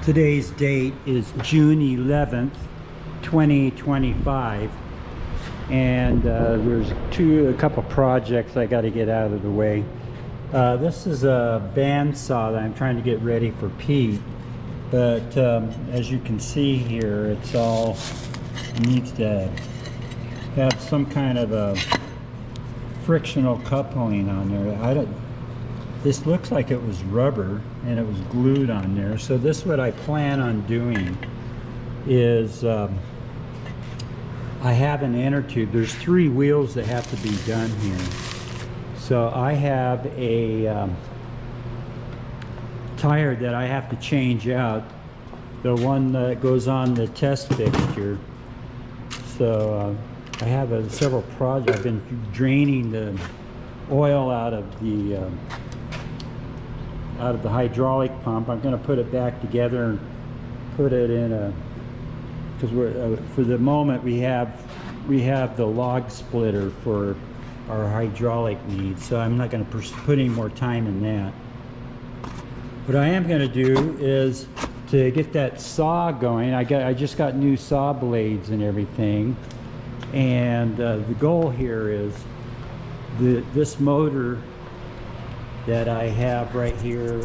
Today's date is June 11th, 2025, and there's a couple projects I got to get out of the way. This is a bandsaw that I'm trying to get ready for Pete, but as you can see here, it needs to have some kind of a frictional coupling on there. This looks like it was rubber and it was glued on there. So this, what I plan on doing is I have an inner tube. There's 3 wheels that have to be done here. So I have a tire that I have to change out, the one that goes on the test fixture. So I have several projects. I've been draining the oil out of the hydraulic pump. I'm going to put it back together and put it in a, because for the moment we have the log splitter for our hydraulic needs, so I'm not going to put any more time in that. What I am going to do is to get that saw going. I just got new saw blades and everything, and the goal here is this motor that I have right here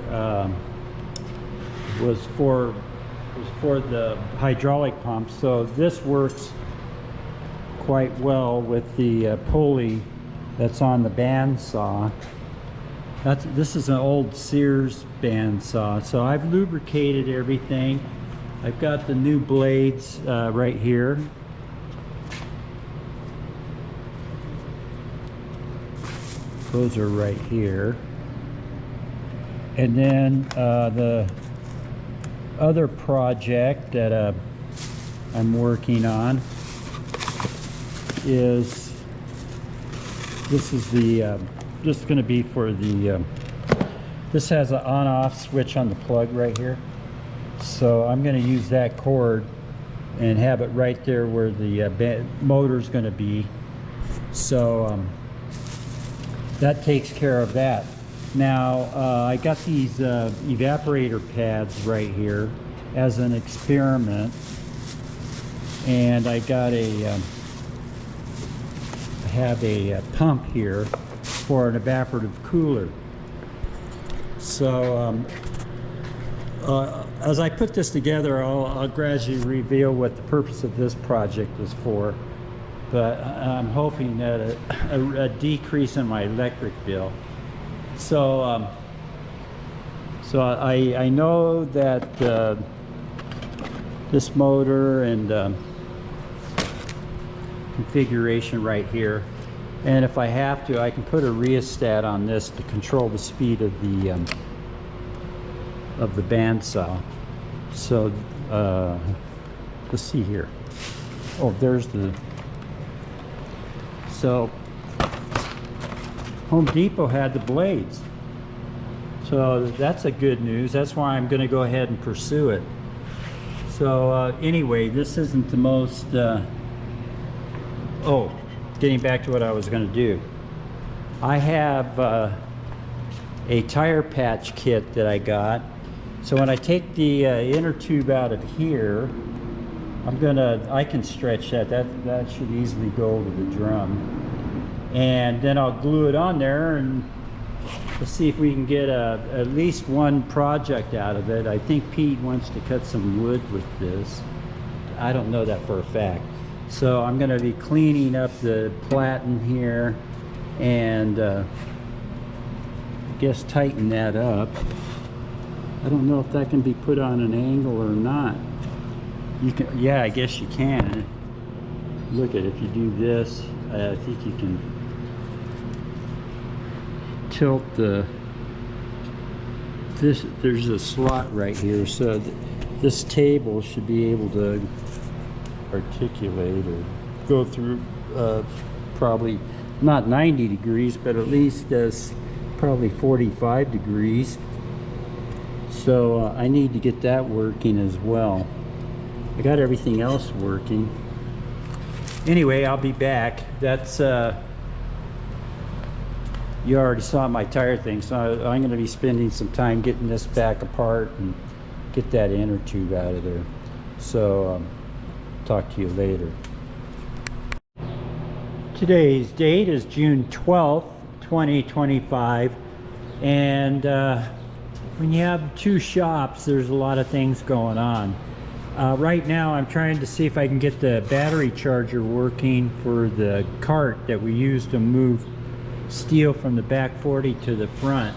was for the hydraulic pump. So this works quite well with the pulley that's on the bandsaw. This is an old Sears bandsaw. So I've lubricated everything. I've got the new blades right here. Those are right here. And then the other project that I'm working on is this is going to be for the this has an on-off switch on the plug right here, so I'm going to use that cord and have it right there where the motor's going to be, so that takes care of that. Now I got these evaporator pads right here as an experiment, and I got have a pump here for an evaporative cooler. So as I put this together, I'll gradually reveal what the purpose of this project is for, but I'm hoping that a decrease in my electric bill. So I know that this motor and configuration right here, and if I have to, I can put a rheostat on this to control the speed of the bandsaw. So let's see here. Oh, there's the. So Home Depot had the blades, so that's a good news. That's why I'm going to go ahead and pursue it. So anyway, this isn't the most getting back to what I was going to do. I have a tire patch kit that I got. So when I take the inner tube out of here, I can stretch that should easily go over the drum. And then I'll glue it on there, and let's see if we can get at least one project out of it. I think Pete wants to cut some wood with this. I don't know that for a fact. So I'm going to be cleaning up the platen here and I guess tighten that up. I don't know if that can be put on an angle or not. You can, yeah, I guess you can. Look at, if you do this, I think you can tilt there's a slot right here, so this table should be able to articulate or go through probably not 90 degrees, but at least probably 45 degrees. So I need to get that working as well. I got everything else working. Anyway, I'll be back. That's you already saw my tire thing, so I'm going to be spending some time getting this back apart and get that inner tube out of there. So talk to you later. Today's date is June 12th, 2025, and when you have two shops, there's a lot of things going on. Right now I'm trying to see if I can get the battery charger working for the cart that we use to move steel from the back 40 to the front.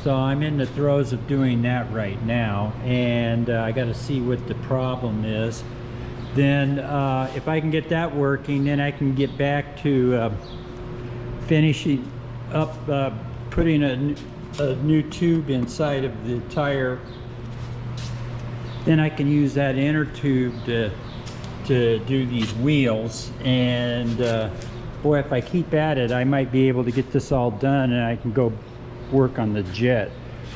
So I'm in the throes of doing that right now, and I got to see what the problem is. Then if I can get that working, then I can get back to finishing up putting a new tube inside of the tire. Then I can use that inner tube to do these wheels, and boy, if I keep at it, I might be able to get this all done and I can go work on the jet.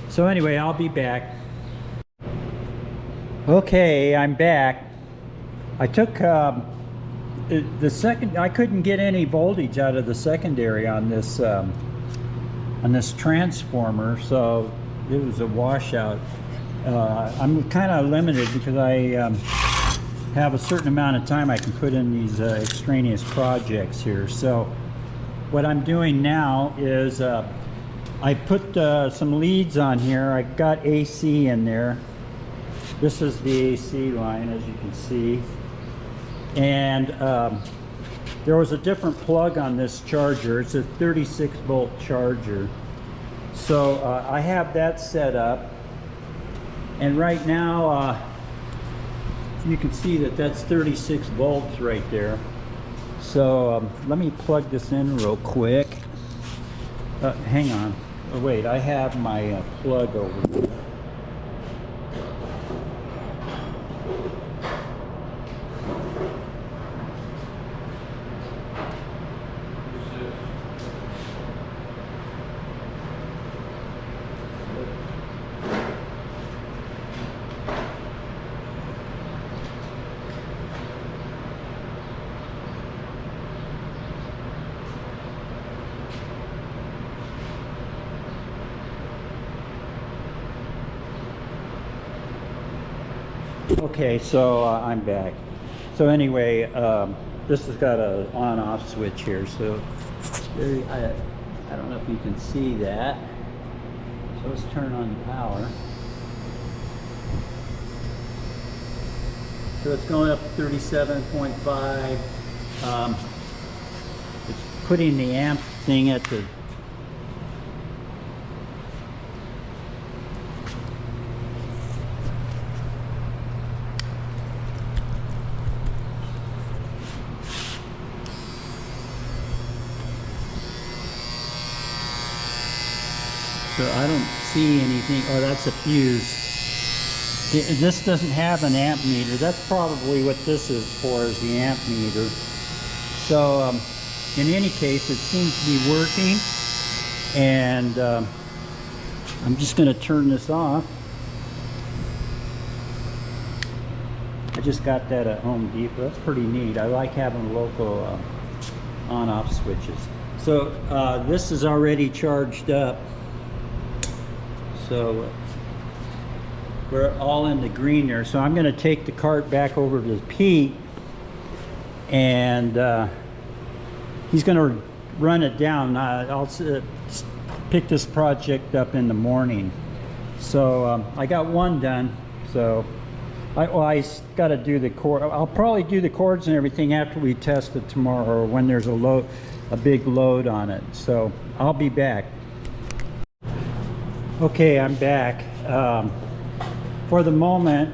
So anyway, I'll be back. Okay, I'm back. I took the second, I couldn't get any voltage out of the secondary on this transformer, so it was a washout. I'm kind of limited because I have a certain amount of time I can put in these extraneous projects here. So what I'm doing now is I put some leads on here. I got AC in there. This is the AC line, as you can see. And there was a different plug on this charger. It's a 36 volt charger. So I have that set up. And right now, you can see that that's 36 volts right there. So let me plug this in real quick. Hang on. Oh, wait, I have my plug over here. Okay, so I'm back. So anyway, this has got a on-off switch here. So I don't know if you can see that. So let's turn on the power. So it's going up to 37.5. It's putting the amp thing at the So I don't see anything. Oh, that's a fuse. This doesn't have an amp meter. That's probably what this is for, is the amp meter. So in any case, it seems to be working. And I'm just going to turn this off. I just got that at Home Depot. That's pretty neat. I like having local on-off switches. So this is already charged up. So we're all in the green there. So I'm going to take the cart back over to Pete, and he's going to run it down. I'll pick this project up in the morning. So I got one done. So I got to do the cord. I'll probably do the cords and everything after we test it tomorrow, or when there's a big load on it. So I'll be back. Okay, I'm back. For the moment,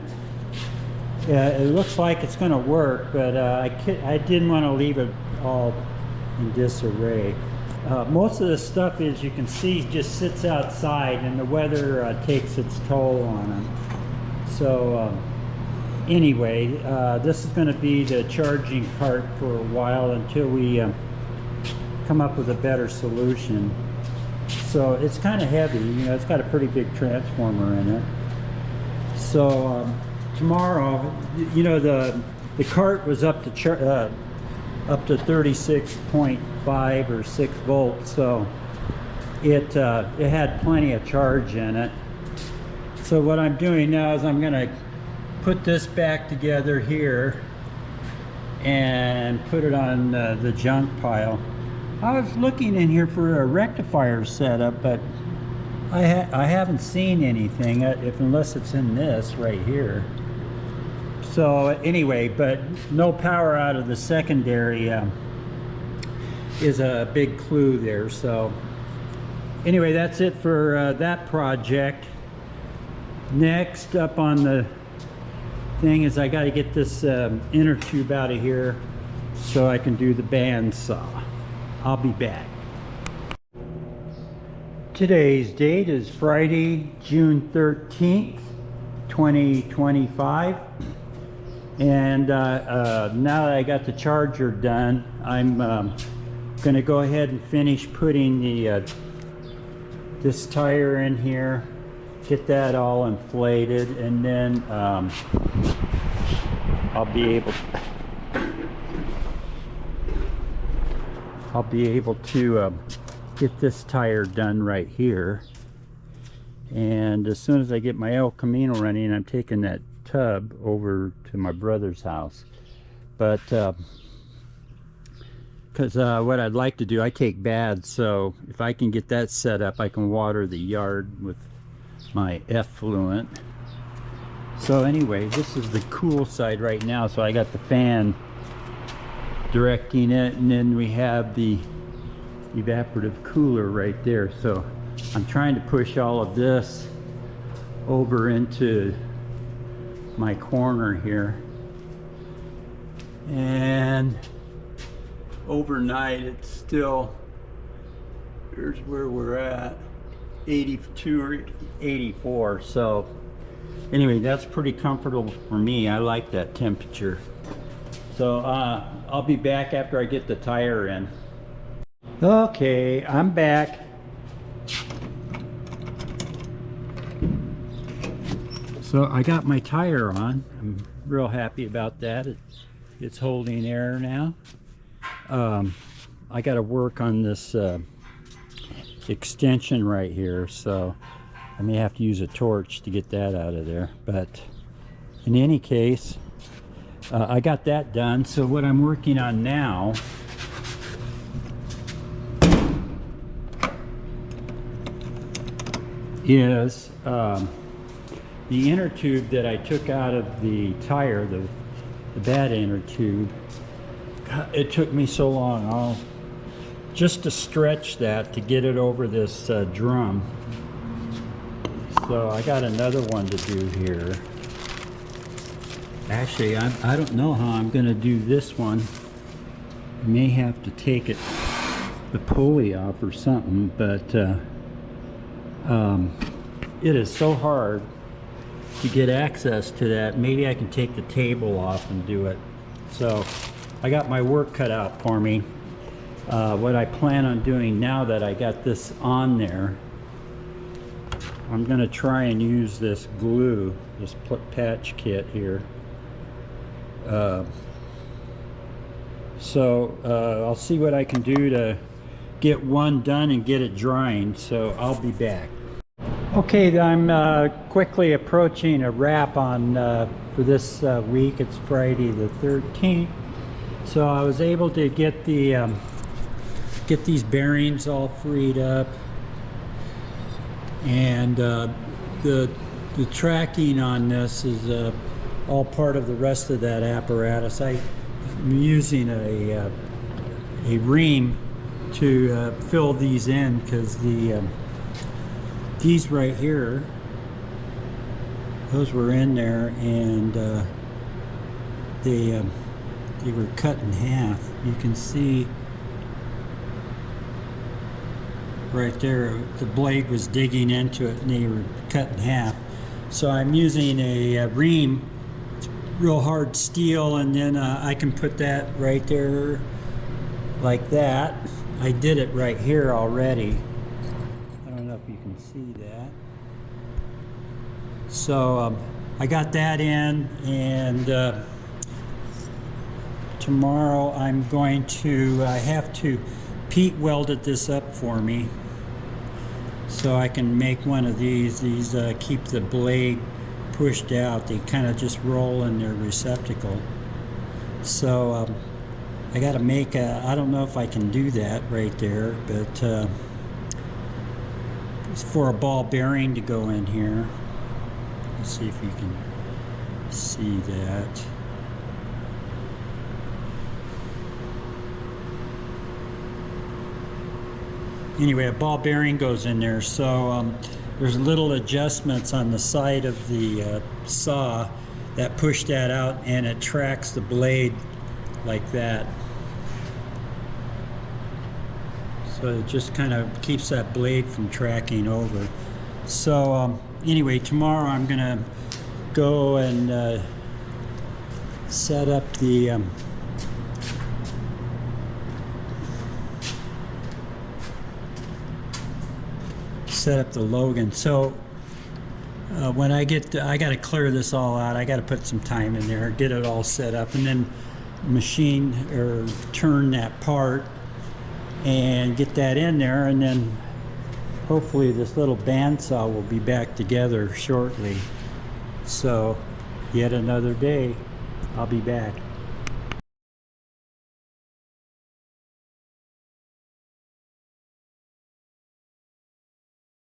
it looks like it's going to work, but I didn't want to leave it all in disarray. Most of the stuff, as you can see, just sits outside, and the weather takes its toll on them. So anyway, this is going to be the charging cart for a while until we come up with a better solution. So it's kind of heavy, you know, it's got a pretty big transformer in it. So tomorrow, you know, the cart was up to 36.5 or 6 volts, so it had plenty of charge in it. So So what I'm doing now is I'm going to put this back together here and put it on the junk pile. I was looking in here for a rectifier setup, but I haven't seen anything, unless it's in this right here. So anyway, but no power out of the secondary is a big clue there. So anyway, that's it for that project. Next up on the thing is I got to get this inner tube out of here so I can do the bandsaw. I'll be back. Today's date is Friday, June 13th, 2025. And now that I got the charger done, I'm going to go ahead and finish putting the this tire in here, get that all inflated, and then I'll be able to get this tire done right here. And as soon as I get my El Camino running, I'm taking that tub over to my brother's house. But because what I'd like to do, I take baths, so if I can get that set up, I can water the yard with my effluent. So anyway, this is the cool side right now, so I got the fan directing it, and then we have the evaporative cooler right there. So I'm trying to push all of this over into my corner here, and overnight it's still, here's where we're at, 82 or 84. So anyway, that's pretty comfortable for me. I like that temperature. So I'll be back after I get the tire in. Okay, I'm back. So I got my tire on. I'm real happy about that. It's holding air now. I got to work on this extension right here, so I may have to use a torch to get that out of there. But in any case, I got that done. So what I'm working on now is the inner tube that I took out of the tire, the bad inner tube. God, it took me so long just to stretch that to get it over this drum. So I got another one to do here. Actually, I don't know how I'm going to do this one. I may have to take the pulley off or something, but it is so hard to get access to that. Maybe I can take the table off and do it. So I got my work cut out for me. What I plan on doing now that I got this on there, I'm going to try and use this glue, this patch kit here. I'll see what I can do to get one done and get it drying. So I'll be back. Okay, I'm quickly approaching a wrap on for this week. It's Friday the 13th. So I was able to get the get these bearings all freed up, and the tracking on this is all part of the rest of that apparatus. I'm using a ream to fill these in, because these right here, those were in there, and they were cut in half. You can see right there, the blade was digging into it and they were cut in half. So I'm using a ream, it's real hard steel, and then I can put that right there like that. I did it right here already. I don't know if you can see that. So I got that in, and tomorrow I'm going to have to Pete welded this up for me. So I can make one of these. These keep the blade pushed out. They kind of just roll in their receptacle. So I got to make a, I don't know if I can do that right there, but it's for a ball bearing to go in here. Let's see if you can see that. Anyway, a ball bearing goes in there, so there's little adjustments on the side of the saw that push that out, and it tracks the blade like that. So it just kind of keeps that blade from tracking over. So anyway, tomorrow I'm gonna go and set up the Logan. So when I get I got to clear this all out. I got to put some time in there, get it all set up, and then machine or turn that part and get that in there, and then hopefully this little bandsaw will be back together shortly. So yet another day, I'll be back.